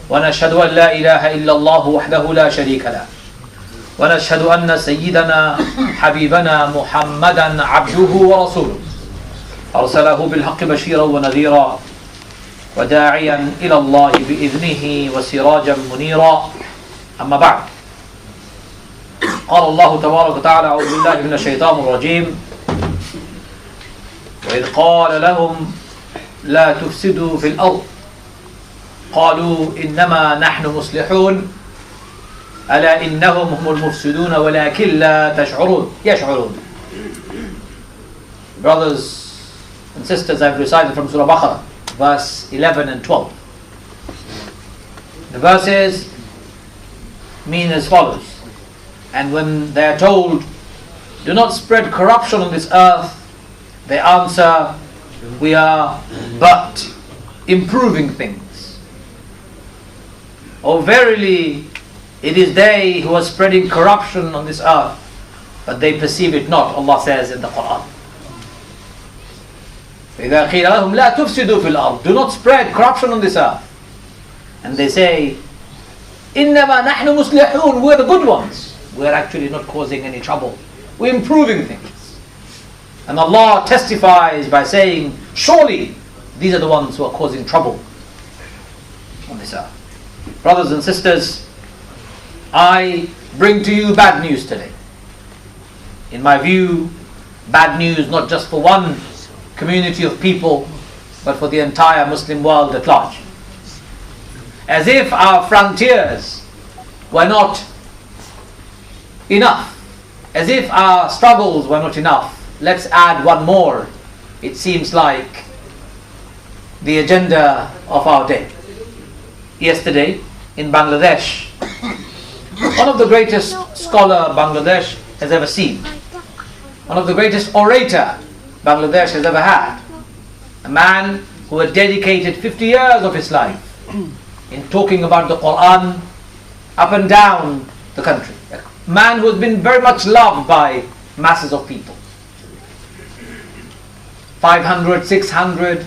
ونشهد أن لا إله إلا الله وحده لا شريك له ونشهد أن سيدنا حبيبنا محمدا عبده ورسوله أرسله بالحق بشيرا ونذيرا وداعيا إلى الله بإذنه وسراجا منيرا أما بعد قال الله تبارك وتعالى أعوذ بالله من الشيطان الرجيم وإذ قال لهم لا تفسدوا في الأرض قالوا إنما نحن مصلحون ألا إنهم هم المفسدون ولكن لا يشعرون. Brothers and sisters, I've recited from Surah Baqarah, verse 11 and 12. The verses mean as follows: and when they are told, do not spread corruption on this earth, they answer, we are but improving things. Oh, verily, it is they who are spreading corruption on this earth, but they perceive it not, Allah says in the Quran. إِذَا قِيلَ لَهُمْ لَا تُفْسِدُوا فِي الْأَرْضِ, do not spread corruption on this earth. And they say, إِنَّمَا نَحْنُ مُصْلِحُونَ, we're the good ones. We're actually not causing any trouble. We're improving things. And Allah testifies by saying, surely these are the ones who are causing trouble on this earth. Brothers and sisters, I bring to you bad news today. In my view, bad news not just for one community of people, but for the entire Muslim world at large. As if our frontiers were not enough, as if our struggles were not enough, let's add one more. It seems like the agenda of our day. Yesterday in Bangladesh, one of the greatest scholar Bangladesh has ever seen, one of the greatest orator Bangladesh has ever had, a man who had dedicated 50 years of his life in talking about the Quran up and down the country, a man who has been very much loved by masses of people. 500, 600,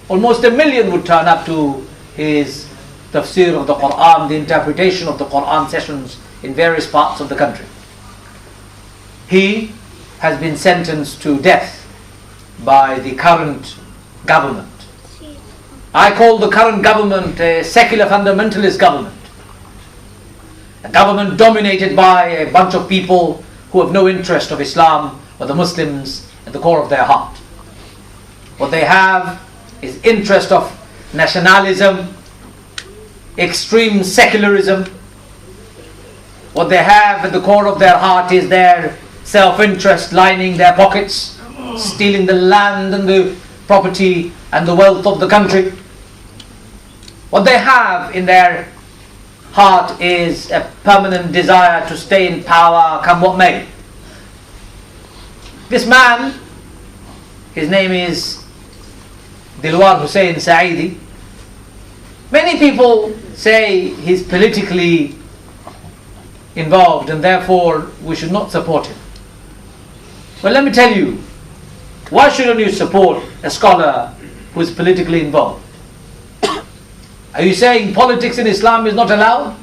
almost 1 million would turn up to his tafsir of the Quran, the interpretation of the Quran sessions in various parts of the country. He has been sentenced to death by the current government. I call the current government a secular fundamentalist government. A government dominated by a bunch of people who have no interest of Islam or the Muslims at the core of their heart. What they have is interest of nationalism, extreme secularism. What they have at the core of their heart is their self-interest lining their pockets, stealing the land and the property and the wealth of the country. What they have in their heart is a permanent desire to stay in power, come what may. This man, his name is Dilwar Hussain Saidi. Many people say he's politically involved and therefore we should not support him. Well, let me tell you, why shouldn't you support a scholar who is politically involved? Are you saying politics in Islam is not allowed?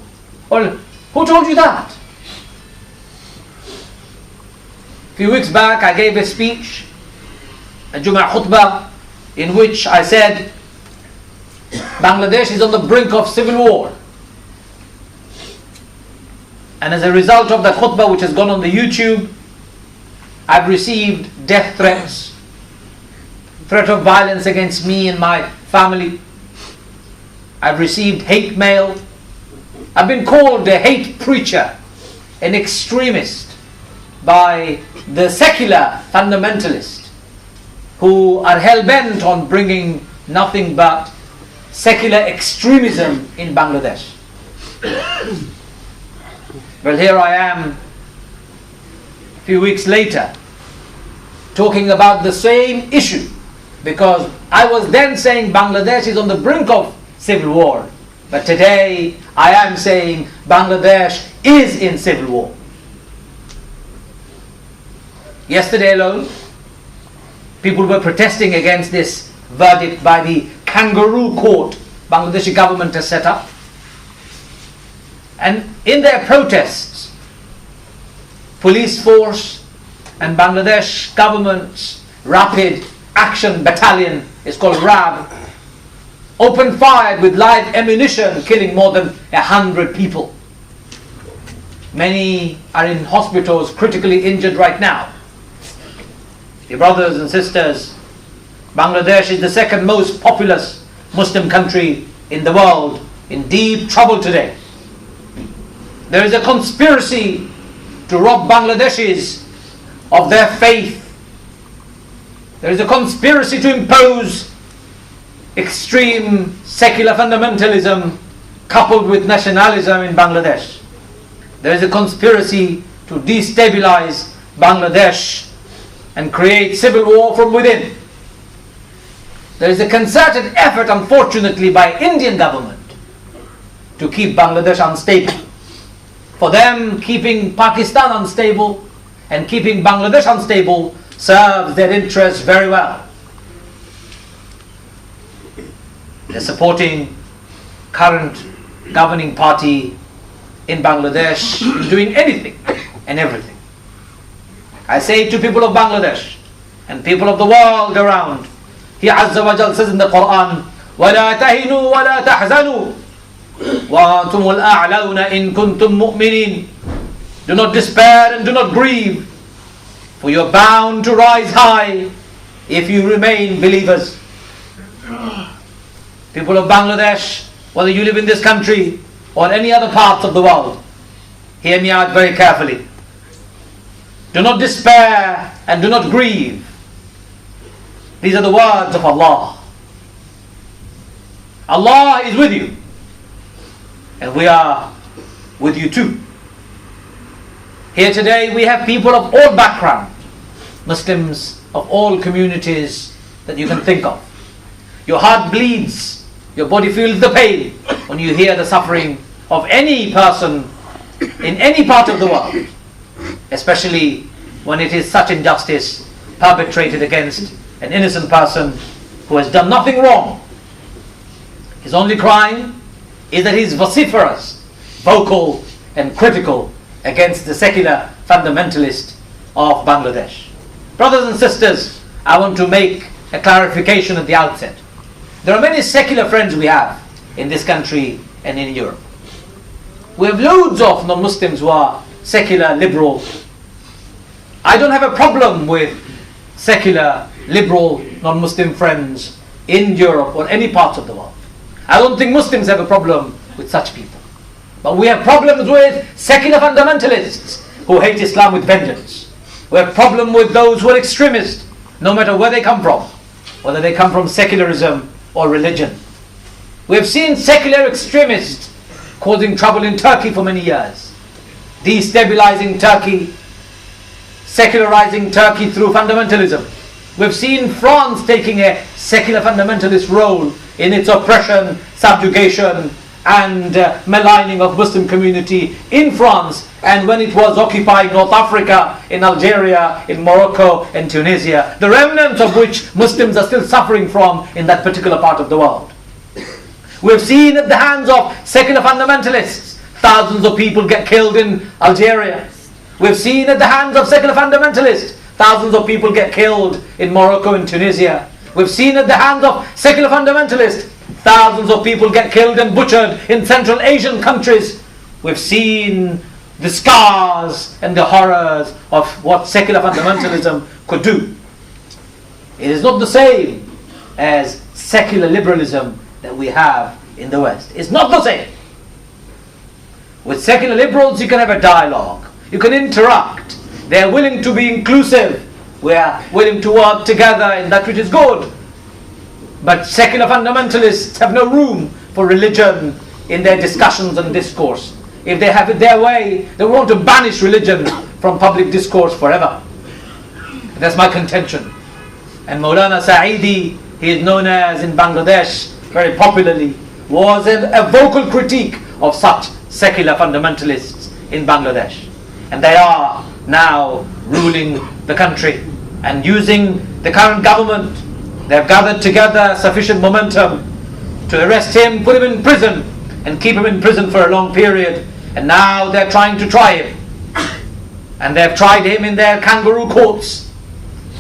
Well, who told you that? A few weeks back I gave a speech, a Jum'ah khutbah, in which I said Bangladesh is on the brink of civil war. And as a result of that khutbah, which has gone on the YouTube, I've received death threats, threat of violence against me and my family. I've received hate mail. I've been called a hate preacher, an extremist by the secular fundamentalists who are hell-bent on bringing nothing but secular extremism in Bangladesh. Well, here I am a few weeks later talking about the same issue, because I was then saying Bangladesh is on the brink of civil war, but today I am saying Bangladesh is in civil war. Yesterday alone, people were protesting against this verdict by the kangaroo court Bangladeshi government has set up. And in their protests, police force and Bangladesh government's Rapid Action Battalion, it's called RAB, opened fire with live ammunition, killing more than 100 people. Many are in hospitals, critically injured right now. Dear brothers and sisters, Bangladesh is the second most populous Muslim country in the world, in deep trouble today. There is a conspiracy to rob Bangladeshis of their faith. There is a conspiracy to impose extreme secular fundamentalism coupled with nationalism in Bangladesh. There is a conspiracy to destabilize Bangladesh and create civil war from within. There is a concerted effort, unfortunately, by Indian government to keep Bangladesh unstable. For them, keeping Pakistan unstable and keeping Bangladesh unstable serves their interests very well. They're supporting current governing party in Bangladesh in doing anything and everything. I say to people of Bangladesh and people of the world around, He Azza wa Jal says in the Quran, وَلَا تَهِنُوا وَلَا تَحْزَنُوا وَأَنْتُمُ الْأَعْلَوْنَ إِن كُنْتُم مُؤْمِنِينَ. Do not despair and do not grieve, for you are bound to rise high if you remain believers. People of Bangladesh, whether you live in this country or any other parts of the world, hear me out very carefully. Do not despair and do not grieve. These are the words of Allah. Allah is with you, and we are with you too. Here today we have people of all backgrounds, Muslims of all communities that you can think of. Your heart bleeds, your body feels the pain when you hear the suffering of any person in any part of the world, especially when it is such injustice perpetrated against an innocent person who has done nothing wrong. His only crime is that he is vociferous, vocal and critical against the secular fundamentalist of Bangladesh. Brothers and sisters, I want to make a clarification at the outset. There are many secular friends we have in this country and in Europe. We have loads of non-Muslims who are secular, liberal. I don't have a problem with secular, liberal, non-Muslim friends in Europe or any parts of the world. I don't think Muslims have a problem with such people. But we have problems with secular fundamentalists who hate Islam with vengeance. We have problem with those who are extremists, no matter where they come from, whether they come from secularism or religion. We have seen secular extremists causing trouble in Turkey for many years, destabilizing Turkey, secularizing Turkey through fundamentalism. We've seen France taking a secular fundamentalist role in its oppression, subjugation and maligning of Muslim community in France, and when it was occupying North Africa, in Algeria, in Morocco and Tunisia, the remnants of which Muslims are still suffering from in that particular part of the world. We've seen at the hands of secular fundamentalists, thousands of people get killed in Algeria. We've seen at the hands of secular fundamentalists, thousands of people get killed in Morocco and Tunisia. We've seen at the hands of secular fundamentalists, thousands of people get killed and butchered in Central Asian countries. We've seen the scars and the horrors of what secular fundamentalism could do. It is not the same as secular liberalism that we have in the West. It's not the same. With secular liberals you can have a dialogue, you can interact, they are willing to be inclusive, we are willing to work together in that which is good. But secular fundamentalists have no room for religion in their discussions and discourse. If they have it their way, they want to banish religion from public discourse forever. That's my contention. And Maulana Sa'idi, he is known as in Bangladesh very popularly, was a vocal critique of such secular fundamentalists in Bangladesh. And they are now ruling the country and using the current government. They have gathered together sufficient momentum to arrest him, put him in prison and keep him in prison for a long period, And now they're trying to try him. And they've tried him in their kangaroo courts.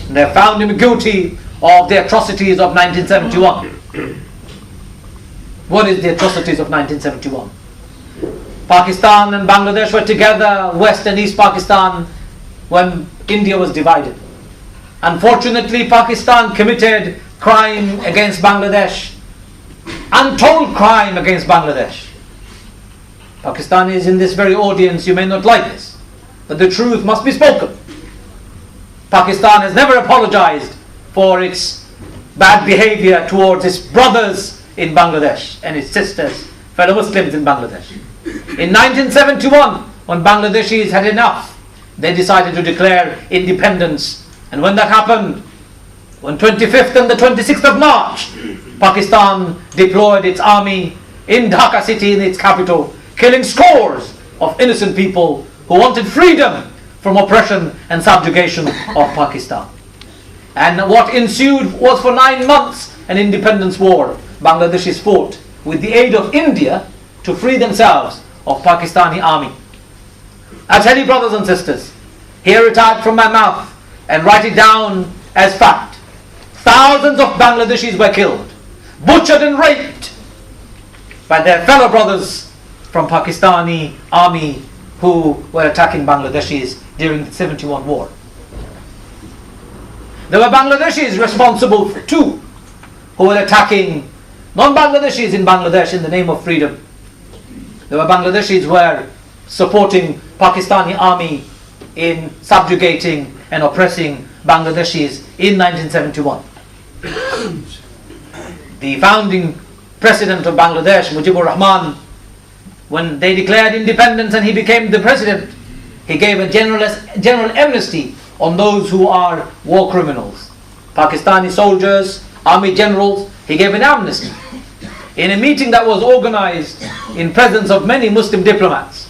And they've found him guilty of the atrocities of 1971. What is the atrocities of 1971? Pakistan and Bangladesh were together, West and East Pakistan, when India was divided. Unfortunately, Pakistan committed crime against Bangladesh, untold crime against Bangladesh. Pakistanis in this very audience, you may not like this, but the truth must be spoken. Pakistan has never apologized for its bad behavior towards its brothers in Bangladesh and its sisters, fellow Muslims in Bangladesh. In 1971, when Bangladeshis had enough, they decided to declare independence. And when that happened, on 25th and the 26th of March, Pakistan deployed its army in Dhaka city, in its capital, killing scores of innocent people who wanted freedom from oppression and subjugation of Pakistan. And what ensued was for 9 months an independence war. Bangladeshis fought with the aid of India to free themselves of Pakistani army. I tell you, brothers and sisters, hear it out from my mouth and write it down as fact. Thousands of Bangladeshis were killed, butchered and raped by their fellow brothers from Pakistani army who were attacking Bangladeshis during the 71 war. There were Bangladeshis responsible too, who were attacking non-Bangladeshis in Bangladesh in the name of freedom. There were Bangladeshis who were supporting Pakistani army in subjugating and oppressing Bangladeshis in 1971. The founding president of Bangladesh, Mujibur Rahman, when they declared independence and he became the president, he gave a general amnesty on those who are war criminals. Pakistani soldiers, army generals, he gave an amnesty. In a meeting that was organized in presence of many Muslim diplomats.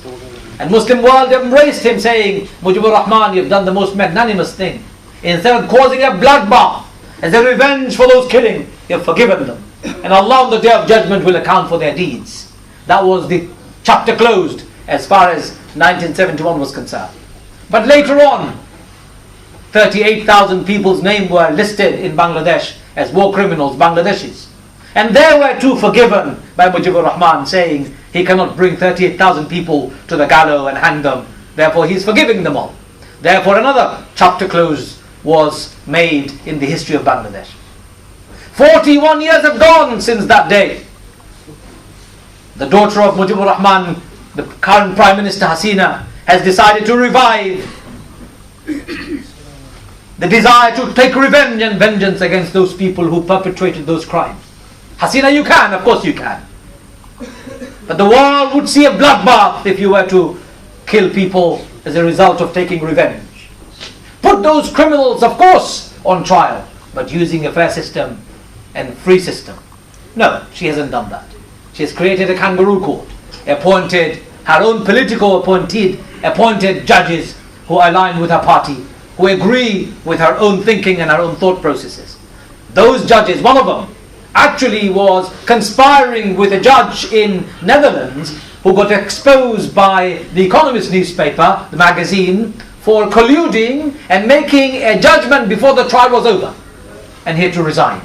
And Muslim world embraced him, saying, Mujibur Rahman, you've done the most magnanimous thing. Instead of causing a bloodbath as a revenge for those killing, you've forgiven them. And Allah on the Day of Judgment will account for their deeds. That was the chapter closed as far as 1971 was concerned. But later on, 38,000 people's names were listed in Bangladesh as war criminals, Bangladeshis. And they were too forgiven by Mujibur Rahman, saying he cannot bring 38,000 people to the gallows and hang them. Therefore he is forgiving them all. Therefore another chapter close was made in the history of Bangladesh. 41 years have gone since that day. The daughter of Mujibur Rahman, the current Prime Minister Hasina, has decided to revive the desire to take revenge and vengeance against those people who perpetrated those crimes. Hasina, you can, of course you can. But the world would see a bloodbath if you were to kill people as a result of taking revenge. Put those criminals, of course, on trial, but using a fair system and free system. No, she hasn't done that. She has created a kangaroo court, appointed her own political appointed judges who align with her party, who agree with her own thinking and her own thought processes. Those judges, one of them, actually was conspiring with a judge in Netherlands who got exposed by the Economist newspaper, the magazine, for colluding and making a judgment before the trial was over, and he had to resign.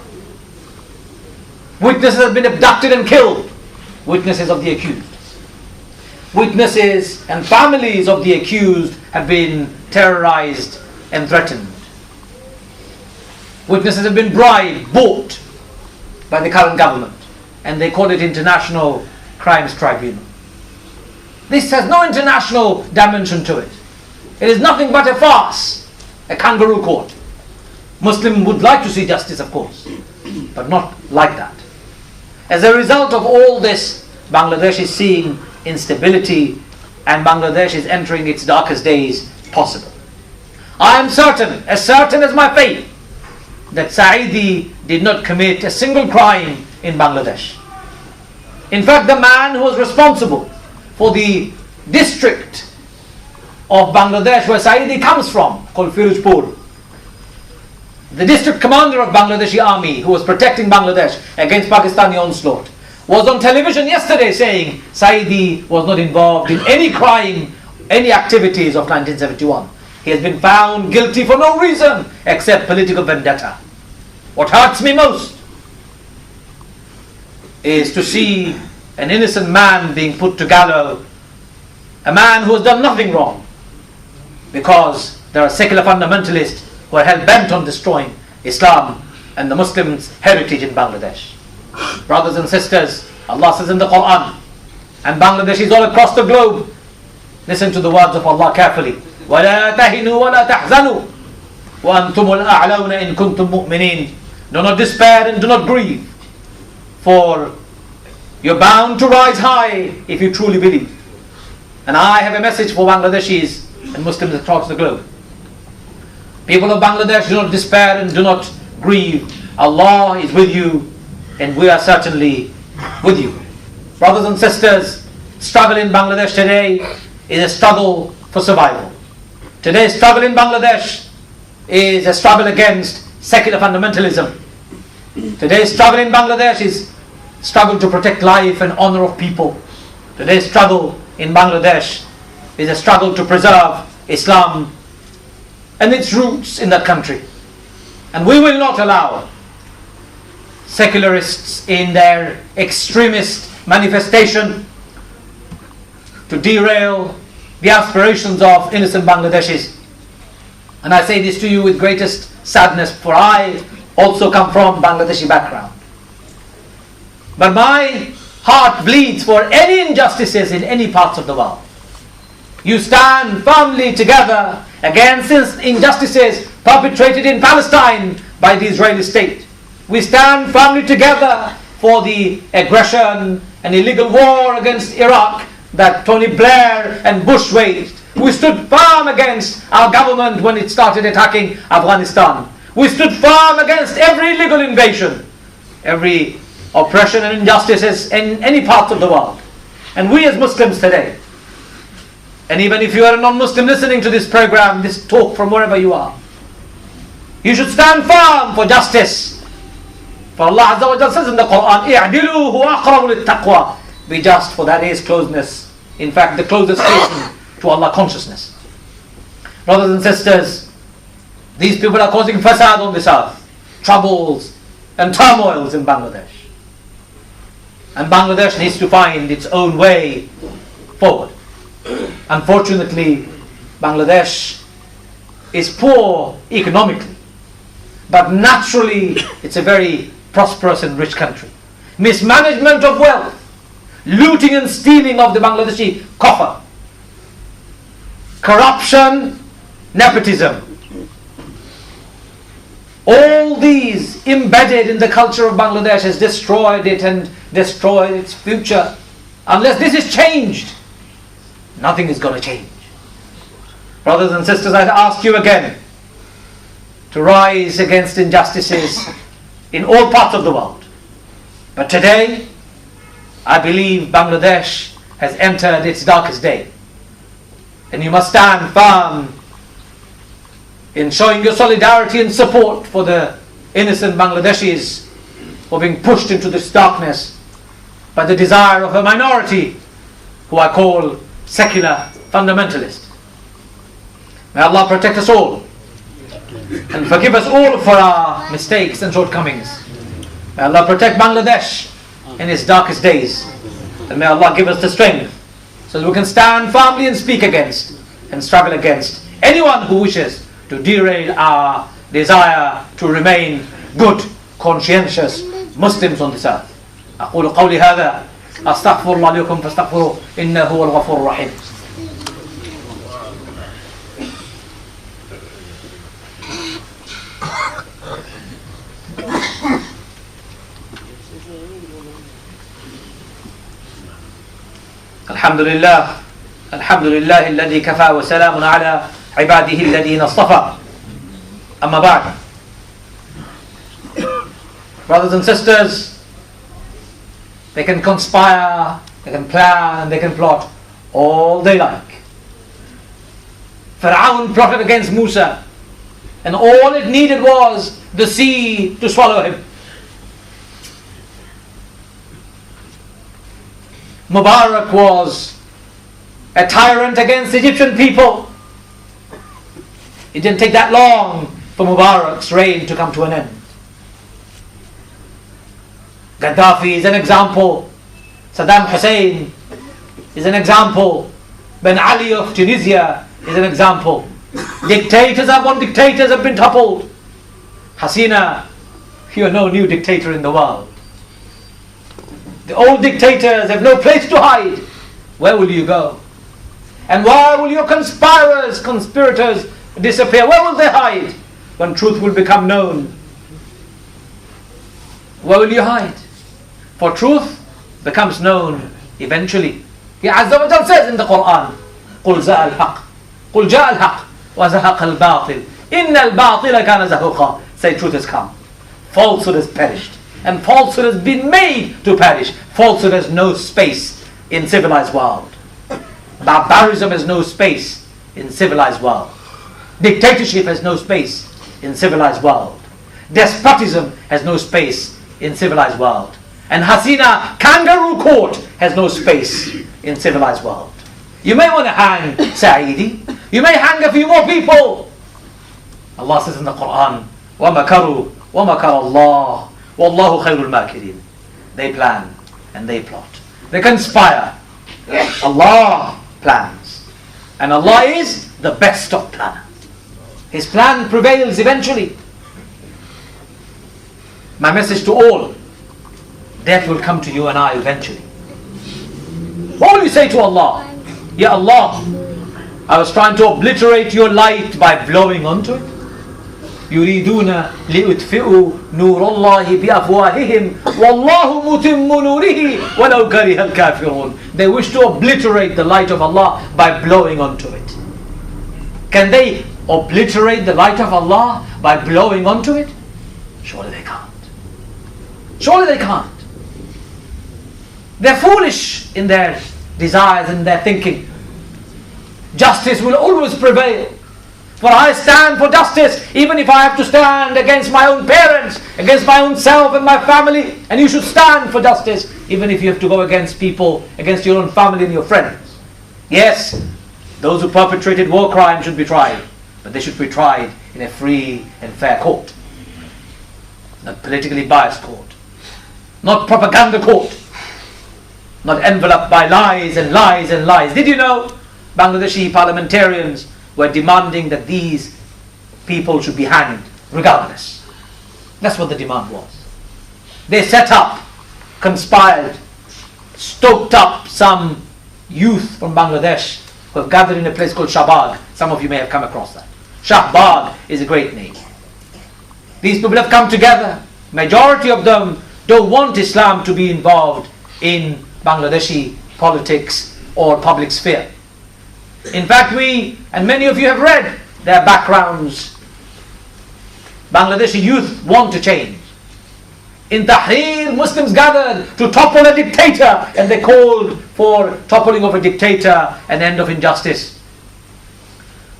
Witnesses have been abducted and killed. Witnesses of the accused. Witnesses and families of the accused have been terrorized and threatened. Witnesses have been bribed, bought by the current government, and they call it International Crimes Tribunal. This has no international dimension to it. It is nothing but a farce, a kangaroo court. Muslims would like to see justice, of course, but not like that. As a result of all this, Bangladesh is seeing instability, and Bangladesh is entering its darkest days possible. I am certain as my faith, that Saidi did not commit a single crime in Bangladesh. In fact, the man who was responsible for the district of Bangladesh where Saidi comes from, called Firuzpur, the district commander of Bangladeshi army who was protecting Bangladesh against Pakistani onslaught, was on television yesterday saying Saidi was not involved in any crime, any activities of 1971. He has been found guilty for no reason except political vendetta. What hurts me most is to see an innocent man being put to gallows, a man who has done nothing wrong, because there are secular fundamentalists who are hell-bent on destroying Islam and the Muslims' heritage in Bangladesh. Brothers and sisters, Allah says in the Quran, and Bangladeshis all across the globe, listen to the words of Allah carefully. وَلَا تَهِنُوا وَلَا تَحْزَنُوا وَأَنْتُمُ الْأَعْلَوْنَ إِن كُنْتُم مُؤْمِنِينَ. Do not despair and do not grieve, for you're bound to rise high if you truly believe. And I have a message for Bangladeshis and Muslims across the globe. People of Bangladesh, do not despair and do not grieve. Allah is with you, and we are certainly with you. Brothers and sisters, struggle in Bangladesh today is a struggle for survival. Today's struggle in Bangladesh is a struggle against secular fundamentalism. Today's struggle in Bangladesh is struggle to protect life and honor of people. Today's struggle in Bangladesh is a struggle to preserve Islam and its roots in that country. And we will not allow secularists in their extremist manifestation to derail the aspirations of innocent Bangladeshis. And I say this to you with greatest sadness, for I also come from Bangladeshi background. But my heart bleeds for any injustices in any parts of the world. You stand firmly together against injustices perpetrated in Palestine by the Israeli state. We stand firmly together for the aggression and illegal war against Iraq that Tony Blair and Bush waged. We stood firm against our government when it started attacking Afghanistan. We stood firm against every illegal invasion, every oppression and injustices in any part of the world. And we as Muslims today, and even if you are a non-Muslim listening to this program, this talk from wherever you are, you should stand firm for justice. For Allah Azza wa Jalla says in the Quran, "i'dilu huwa aqrabu lit-taqwa." Be just, for that is closeness. In fact, the closest station to Allah consciousness. Brothers and sisters, these people are causing fasad on this earth, troubles and turmoils in Bangladesh. And Bangladesh needs to find its own way forward. Unfortunately, Bangladesh is poor economically, but naturally it's a very prosperous and rich country. Mismanagement of wealth, looting and stealing of the Bangladeshi coffer, corruption, nepotism, all these embedded in the culture of Bangladesh has destroyed it and destroyed its future. Unless this is changed, nothing is going to change. Brothers and sisters, I ask you again to rise against injustices in all parts of the world. But today, I believe Bangladesh has entered its darkest day. And you must stand firm in showing your solidarity and support for the innocent Bangladeshis who are being pushed into this darkness by the desire of a minority who I call secular fundamentalists. May Allah protect us all and forgive us all for our mistakes and shortcomings. May Allah protect Bangladesh in its darkest days, and may Allah give us the strength so that we can stand firmly and speak against and struggle against anyone who wishes to derail our desire to remain good, conscientious Muslims on this earth. أقول قولي هذا أستغفر الله لكم فاستغفروه إنه هو الغفور الرحيم. الحمد لله الذي كفى وسلام على عباده الذين اصطفى. أما بعد. Brothers and sisters, they can conspire, they can plan, they can plot all they like. Pharaoh plotted against Musa, and all it needed was the sea to swallow him. Mubarak was a tyrant against the Egyptian people. It didn't take that long for Mubarak's reign to come to an end. Gaddafi is an example. Saddam Hussein is an example. Ben Ali of Tunisia is an example. Dictators have been toppled. Hasina, you're no new dictator in the world. The old dictators have no place to hide. Where will you go? And why will your conspirators disappear? Where will they hide when truth will become known? Where will you hide? For truth becomes known eventually. He Azza wa Jal says in the Quran, قُلْ جَاءَ الْحَقِّ قُلْ جَاءَ الْحَقِّ وَزَهَقَ الْبَاطِلِ إِنَّ الْبَاطِلَ كَانَ زَهُقًا. Say truth has come. Falsehood has perished. And falsehood has been made to perish. Falsehood has no space in civilized world. Barbarism has no space in civilized world. Dictatorship has no space in civilized world. Despotism has no space in civilized world. And Hasina kangaroo court has no space in civilized world. You may want to hang Saidi. You may hang a few more people. Allah says in the Quran, وَمَكَرُوا وَمَكَرَ اللَّهُ وَاللَّهُ خَيْرُ الْمَاكِرِينَ. They plan and they plot. They conspire. Allah plans. And Allah is the best of planners. His plan prevails eventually. My message to all, death will come to you and I eventually. What will you say to Allah? Ya Allah, I was trying to obliterate your light by blowing onto it. يريدون ليطفئوا نور الله بأفواههم والله متم نوره ولو كره الكافرون. They wish to obliterate the light of Allah by blowing onto it. Can they obliterate the light of Allah by blowing onto it? Surely they can't. Surely they can't. They're foolish in their desires and their thinking. Justice will always prevail. For I stand for justice, even if I have to stand against my own parents, against my own self and my family. And you should stand for justice, even if you have to go against people, against your own family and your friends. Yes, those who perpetrated war crimes should be tried, but they should be tried in a free and fair court. Not politically biased court. Not propaganda court. Not enveloped by lies and lies and lies. Did you know Bangladeshi parliamentarians were demanding that these people should be hanged regardless? That's what the demand was. They set up, conspired, stoked up some youth from Bangladesh who have gathered in a place called Shahbag. Some of you may have come across that. Shahbag is a great name. These people have come together. Majority of them don't want Islam to be involved in Bangladeshi politics or public sphere. In fact, we, and many of you have read their backgrounds. Bangladeshi youth want to change. In Tahrir, Muslims gathered to topple a dictator, and they called for toppling of a dictator and end of injustice.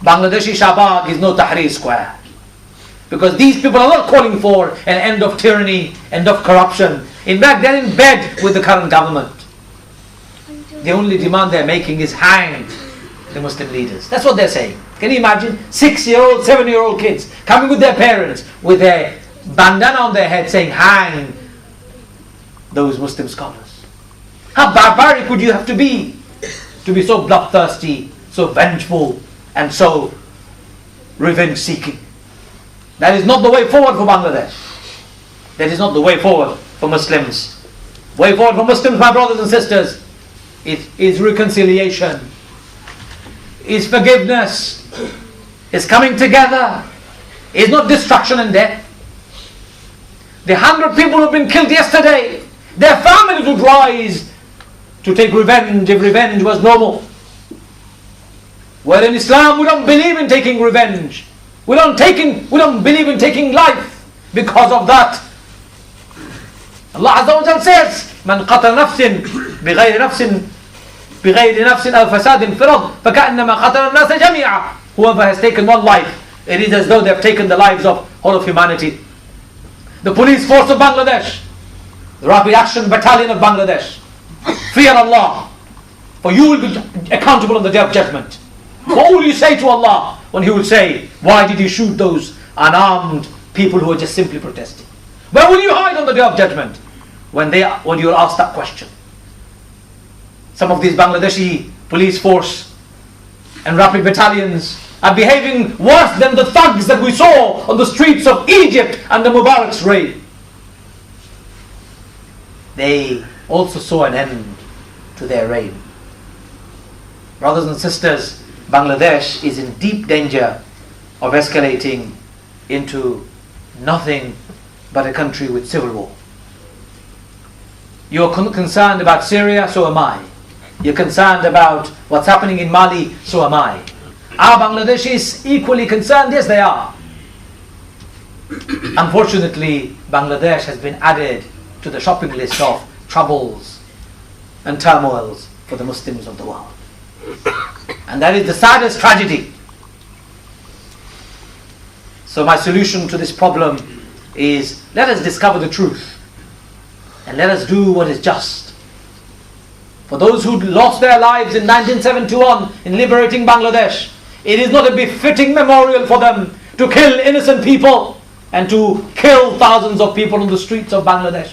Bangladeshi Shahbag is no Tahrir square. Because these people are not calling for an end of tyranny, end of corruption. In fact, they're in bed with the current government. The only demand they're making is hang the Muslim leaders. That's what they're saying. Can you imagine? 6-year-old, 7-year-old kids coming with their parents with their bandana on their head saying, hang those Muslim scholars. How barbaric would you have to be so bloodthirsty, so vengeful, and so revenge-seeking? That is not the way forward for Bangladesh. That is not the way forward for Muslims. Way forward for Muslims, my brothers and sisters, it is reconciliation, is forgiveness, is coming together, is not destruction and death. The 100 people who have been killed yesterday, their families would rise to take revenge if revenge was normal. Where in Islam we don't believe in taking revenge. We don't believe in taking life. Because of that, Allah Azza wa Jal says, من قتل نفس بغير نفس أو فساد في الأرض فكأنما قتل الناس جميعا. Whoever has taken one life, it is as though they have taken the lives of all of humanity. The police force of Bangladesh, the Rapid Action Battalion of Bangladesh, Fear Allah, for you will be accountable on the day of judgment. What will you say to Allah when He will say, why did you shoot those unarmed people who are just simply protesting? Where will you hide on the day of judgment when you are asked that question? Some of these Bangladeshi police force and rapid battalions are behaving worse than the thugs that we saw on the streets of Egypt under Mubarak's reign. They also saw an end to their reign. Brothers and sisters, Bangladesh is in deep danger of escalating into nothing but a country with civil war. You are concerned about Syria, so am I. You're concerned about what's happening in Mali, so am I. Are Bangladeshis equally concerned? Yes, they are. Unfortunately, Bangladesh has been added to the shopping list of troubles and turmoils for the Muslims of the world. And that is the saddest tragedy. So my solution to this problem is, let us discover the truth and let us do what is just. For those who lost their lives in 1971 in liberating Bangladesh, it is not a befitting memorial for them to kill innocent people and to kill thousands of people on the streets of Bangladesh.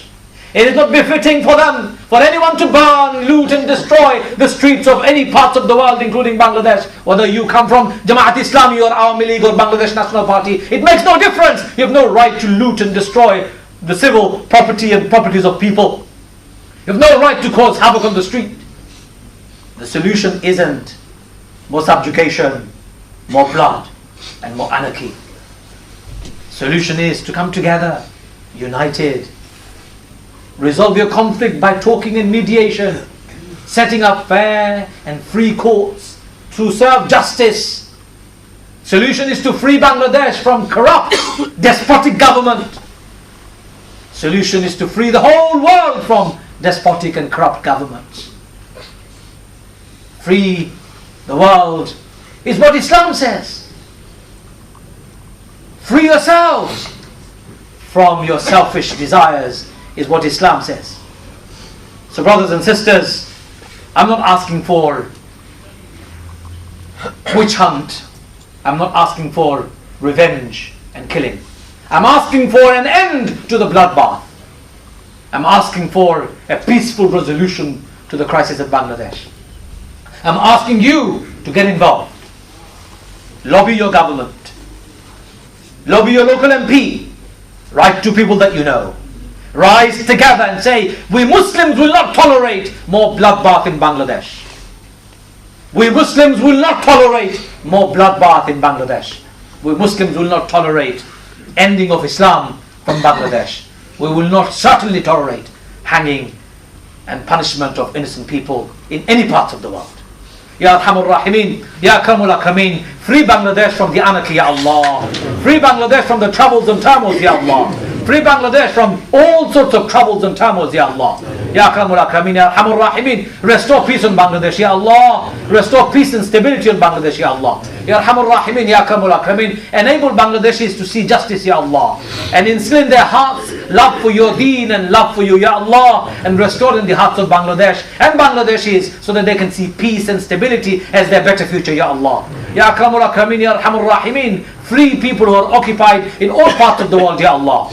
It is not befitting for them, for anyone to burn, loot and destroy the streets of any parts of the world, including Bangladesh. Whether you come from Jamaat Islami or Awami League or Bangladesh National Party, it makes no difference. You have no right to loot and destroy the civil property and properties of people. You have no right to cause havoc on the street. The solution isn't more subjugation, more blood and more anarchy. Solution is to come together, united. Resolve your conflict by talking and mediation, setting up fair and free courts to serve justice. Solution is to free Bangladesh from corrupt, despotic government. Solution is to free the whole world from despotic and corrupt governments. Free the world is what Islam says. Free yourselves from your selfish desires is what Islam says. So brothers and sisters, I'm not asking for witch hunt. I'm not asking for revenge and killing. I'm asking for an end to the bloodbath. I'm asking for a peaceful resolution to the crisis of Bangladesh. I'm asking you to get involved. Lobby your government. Lobby your local MP. Write to people that you know. Rise together and say, we Muslims will not tolerate more bloodbath in Bangladesh. We Muslims will not tolerate more bloodbath in Bangladesh. We Muslims will not tolerate ending of Islam from Bangladesh. We will not certainly tolerate hanging and punishment of innocent people in any part of the world. Ya Arhamur Rahimin, Ya Akramul Akramin, free Bangladesh from the anarchy, Ya Allah. Free Bangladesh from the troubles and turmoils, Ya Allah. Free Bangladesh from all sorts of troubles and turmoils, Ya Allah. Ya Akramul Akramin, Ya Arhamur Rahimin, restore peace in Bangladesh, Ya Allah. Restore peace and stability in Bangladesh, Ya Allah. Ya Arhamur Rahimin, Ya Akramul Akramin, enable Bangladeshis to see justice, Ya Allah. And instill in their hearts love for your deen and love for you, Ya Allah. And restore in the hearts of Bangladesh and Bangladeshis so that they can see peace and stability as their better future, Ya Allah. Ya Akramul Akramin, Ya Arhamur Rahimin, free people who are occupied in all parts of the world, Ya Allah.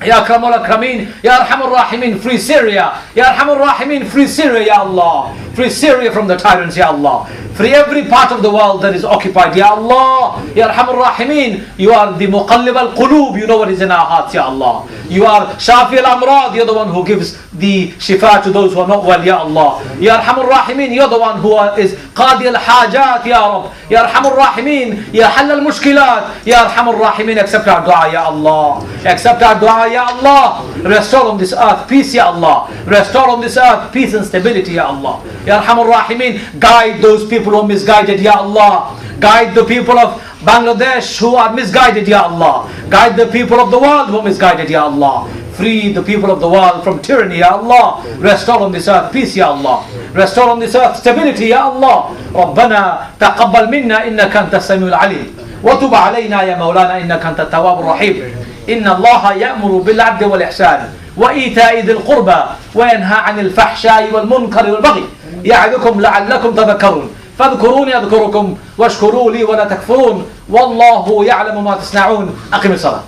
Ya Akramul Akramin, Ya Arhamur Rahimin, free Syria. Ya Arhamur Rahimin, free Syria, Ya Allah. Free Syria from the tyrants, Ya Allah. Free every part of the world that is occupied, Ya Allah. Ya Arhamur Rahimin, you are the Muqallib al-Qulub, you know what is in our hearts, Ya Allah. You are Shafi al-Amrad, you're the one who gives the shifa to those who are not well, Ya Allah. Ya Arhamur Rahimin, you're the one who is Qadi al-Hajat, Ya Rab. Ya Arhamur Rahimin, Ya Hall al-Mushkilat, Ya Arhamur Rahimin, accept our dua, Ya Allah. Accept our dua, Ya Allah. Restore on this earth peace, Ya Allah. Restore on this earth peace and stability, Ya Allah. Ya Arhamur Rahimin, guide those people who are misguided, Ya Allah. Guide the people of Bangladesh who are misguided, Ya Allah. Guide the people of the world who are misguided, Ya Allah. Free the people of the world from tyranny, Ya Allah. Restore on this earth peace, Ya Allah. Restore on this earth stability, Ya Allah. ربنا تقبل منا إنك أنت السميع العليم وتب علينا يا مولانا إنك أنت التواب الرحيم إن الله يأمر بالعدل والإحسان وإيتاء ذي القربى وينهى عن الفحشاء والمنكر والبغي يعظكم لعلكم تذكرون فاذكروني أذكركم واشكروا لي ولا تكفرون والله يعلم ما تصنعون. أقم الصلاة.